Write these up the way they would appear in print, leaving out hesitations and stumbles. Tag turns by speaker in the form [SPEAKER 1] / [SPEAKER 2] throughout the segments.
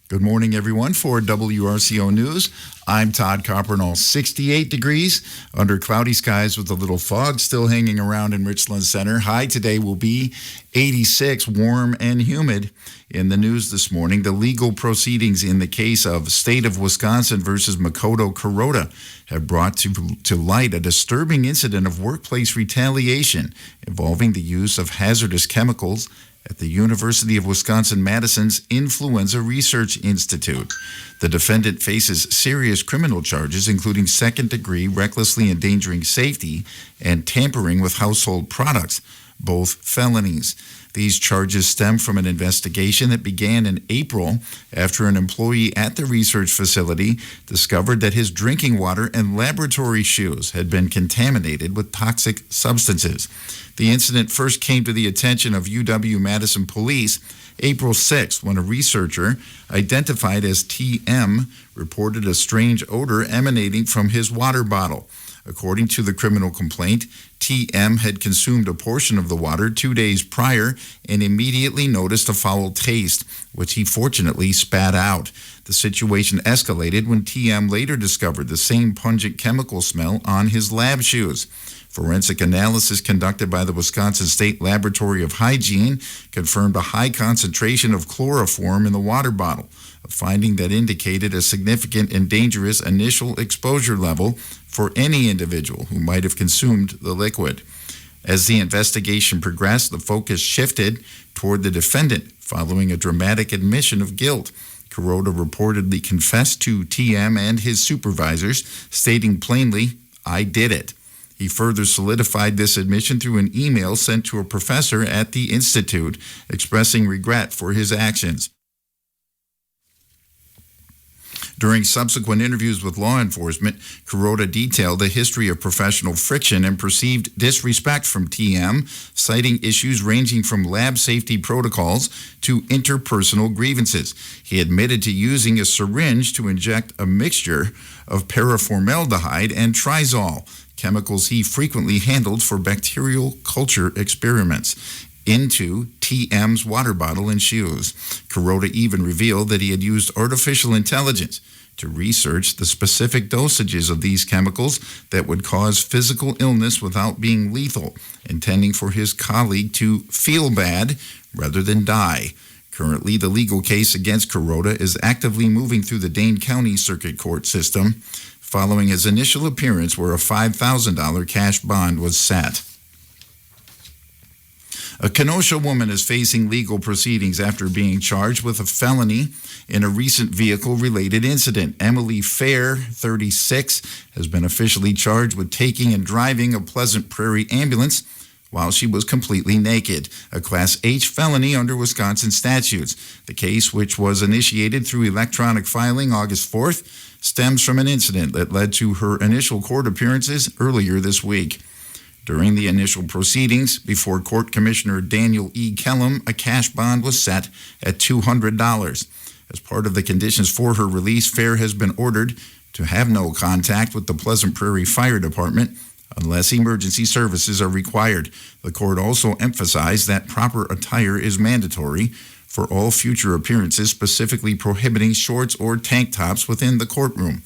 [SPEAKER 1] Good morning, everyone. For WRCO News, I'm Todd Coppernall. 68 degrees under cloudy skies with a little fog still hanging around in Richland Center. High today will be 86, warm and humid. In the news this morning, the legal proceedings in the case of State of Wisconsin versus Makoto Kuroda have brought to light a disturbing incident of workplace retaliation involving the use of hazardous chemicals at the University of Wisconsin-Madison's Influenza Research Institute. The defendant faces serious criminal charges, including second-degree recklessly endangering safety and tampering with household products, both felonies. These charges stem from an investigation that began in April after an employee at the research facility discovered that his drinking water and laboratory shoes had been contaminated with toxic substances. The incident first came to the attention of UW-Madison police April 6th when a researcher identified as TM reported a strange odor emanating from his water bottle. According to the criminal complaint, TM had consumed a portion of the water 2 days prior and immediately noticed a foul taste, which he fortunately spat out. The situation escalated when TM later discovered the same pungent chemical smell on his lab shoes. Forensic analysis conducted by the Wisconsin State Laboratory of Hygiene confirmed a high concentration of chloroform in the water bottle, a finding that indicated a significant and dangerous initial exposure level for any individual who might have consumed the liquid. As the investigation progressed, the focus shifted toward the defendant following a dramatic admission of guilt. Kuroda reportedly confessed to TM and his supervisors, stating plainly, "I did it." He further solidified this admission through an email sent to a professor at the institute, expressing regret for his actions. During subsequent interviews with law enforcement, Kuroda detailed a history of professional friction and perceived disrespect from TM, citing issues ranging from lab safety protocols to interpersonal grievances. He admitted to using a syringe to inject a mixture of paraformaldehyde and trizol, chemicals he frequently handled for bacterial culture experiments, into TM's water bottle and shoes. Kuroda even revealed that he had used artificial intelligence to research the specific dosages of these chemicals that would cause physical illness without being lethal, intending for his colleague to feel bad rather than die. Currently, the legal case against Kuroda is actively moving through the Dane County Circuit Court system, following his initial appearance where a $5,000 cash bond was set. A Kenosha woman is facing legal proceedings after being charged with a felony in a recent vehicle-related incident. Emily Fair, 36, has been officially charged with taking and driving a Pleasant Prairie ambulance while she was completely naked, a Class H felony under Wisconsin statutes. The case, which was initiated through electronic filing August 4th, stems from an incident that led to her initial court appearances earlier this week. During the initial proceedings before Court Commissioner Daniel E. Kellum, a cash bond was set at $200. As part of the conditions for her release, Fair has been ordered to have no contact with the Pleasant Prairie Fire Department unless emergency services are required. The court also emphasized that proper attire is mandatory for all future appearances, specifically prohibiting shorts or tank tops within the courtroom.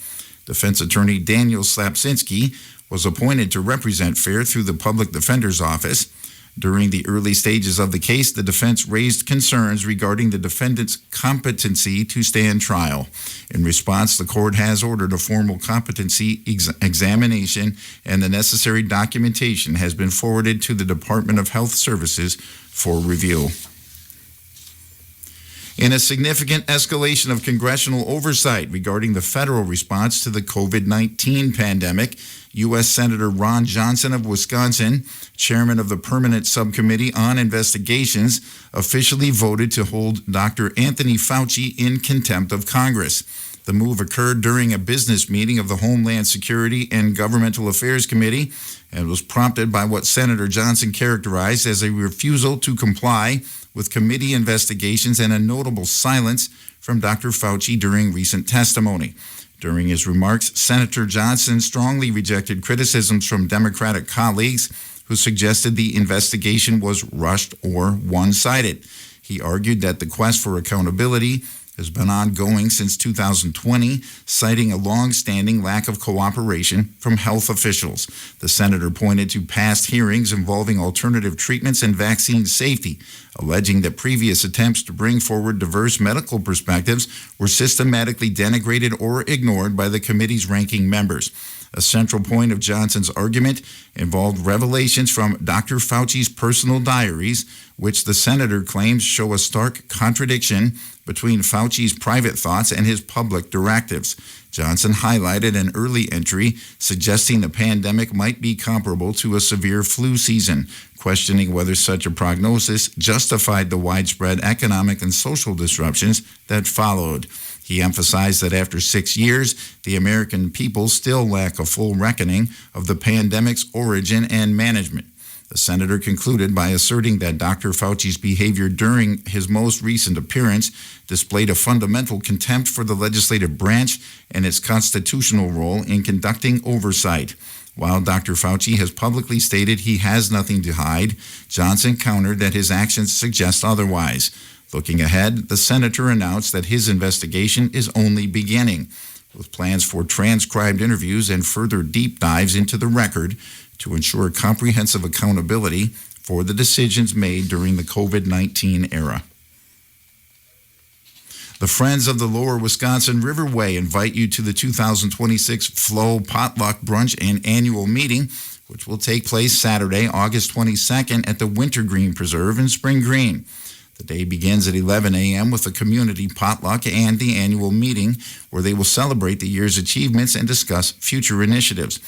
[SPEAKER 1] Defense attorney Daniel Slapsinski was appointed to represent Fair through the Public Defender's Office. During the early stages of the case, the defense raised concerns regarding the defendant's competency to stand trial. In response, the court has ordered a formal competency examination, and the necessary documentation has been forwarded to the Department of Health Services for review. In a significant escalation of congressional oversight regarding the federal response to the COVID-19 pandemic, U.S. Senator Ron Johnson of Wisconsin, chairman of the Permanent Subcommittee on Investigations, officially voted to hold Dr. Anthony Fauci in contempt of Congress. The move occurred during a business meeting of the Homeland Security and Governmental Affairs Committee and was prompted by what Senator Johnson characterized as a refusal to comply with committee investigations and a notable silence from Dr. Fauci during recent testimony. During his remarks, Senator Johnson strongly rejected criticisms from Democratic colleagues who suggested the investigation was rushed or one-sided. He argued that the quest for accountability has been ongoing since 2020, citing a long-standing lack of cooperation from health officials. The senator pointed to past hearings involving alternative treatments and vaccine safety, alleging that previous attempts to bring forward diverse medical perspectives were systematically denigrated or ignored by the committee's ranking members. A central point of Johnson's argument involved revelations from Dr. Fauci's personal diaries, which the senator claims show a stark contradiction between Fauci's private thoughts and his public directives. Johnson highlighted an early entry suggesting the pandemic might be comparable to a severe flu season, questioning whether such a prognosis justified the widespread economic and social disruptions that followed. He emphasized that after 6 years, the American people still lack a full reckoning of the pandemic's origin and management. The senator concluded by asserting that Dr. Fauci's behavior during his most recent appearance displayed a fundamental contempt for the legislative branch and its constitutional role in conducting oversight. While Dr. Fauci has publicly stated he has nothing to hide, Johnson countered that his actions suggest otherwise. Looking ahead, the senator announced that his investigation is only beginning, with plans for transcribed interviews and further deep dives into the record to ensure comprehensive accountability for the decisions made during the COVID-19 era. The Friends of the Lower Wisconsin Riverway invite you to the 2026 Flow Potluck Brunch and Annual Meeting, which will take place Saturday, August 22nd at the Wintergreen Preserve in Spring Green. The day begins at 11 a.m. with a community potluck and the annual meeting, where they will celebrate the year's achievements and discuss future initiatives.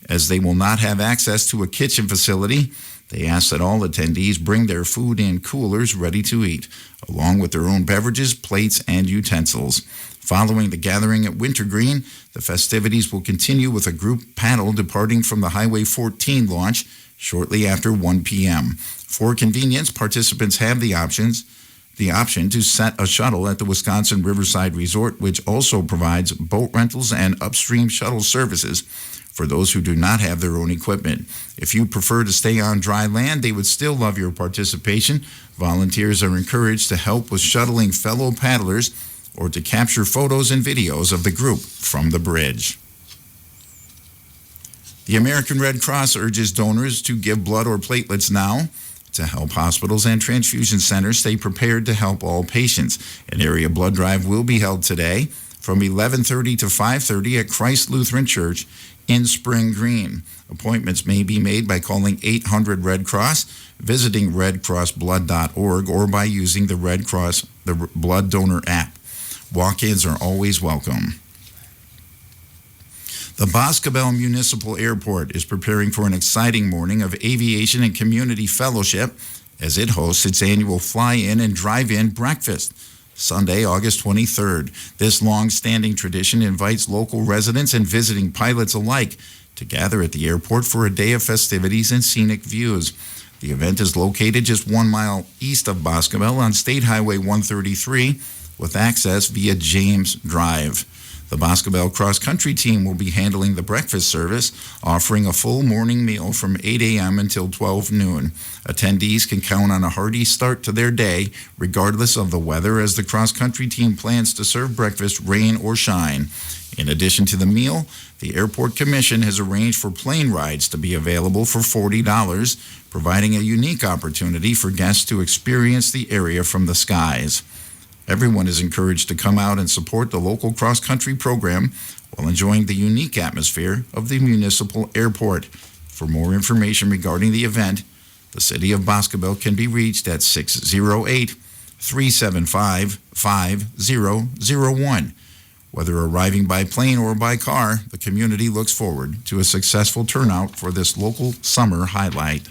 [SPEAKER 1] As they will not have access to a kitchen facility, they ask that all attendees bring their food in coolers ready to eat, along with their own beverages, plates, and utensils. Following the gathering at Wintergreen, the festivities will continue with a group paddle departing from the Highway 14 launch shortly after 1 p.m. For convenience, participants have the option to set a shuttle at the Wisconsin Riverside Resort, which also provides boat rentals and upstream shuttle services for those who do not have their own equipment. If you prefer to stay on dry land, they would still love your participation. Volunteers are encouraged to help with shuttling fellow paddlers or to capture photos and videos of the group from the bridge. The American Red Cross urges donors to give blood or platelets now to help hospitals and transfusion centers stay prepared to help all patients. An area blood drive will be held today from 11:30 to 5:30 at Christ Lutheran Church in Spring Green. Appointments may be made by calling 800 Red Cross, visiting redcrossblood.org, or by using the Blood Donor app. Walk-ins are always welcome. The Boscobel Municipal Airport is preparing for an exciting morning of aviation and community fellowship as it hosts its annual fly-in and drive-in breakfast, Sunday, August 23rd. This long-standing tradition invites local residents and visiting pilots alike to gather at the airport for a day of festivities and scenic views. The event is located just 1 mile east of Boscobel on State Highway 133 with access via James Drive. The Boscobel cross-country team will be handling the breakfast service, offering a full morning meal from 8 a.m. until 12 noon. Attendees can count on a hearty start to their day, regardless of the weather, as the cross-country team plans to serve breakfast rain or shine. In addition to the meal, the Airport Commission has arranged for plane rides to be available for $40, providing a unique opportunity for guests to experience the area from the skies. Everyone is encouraged to come out and support the local cross-country program while enjoying the unique atmosphere of the municipal airport. For more information regarding the event, the City of Boscobel can be reached at 608-375-5001. Whether arriving by plane or by car, the community looks forward to a successful turnout for this local summer highlight.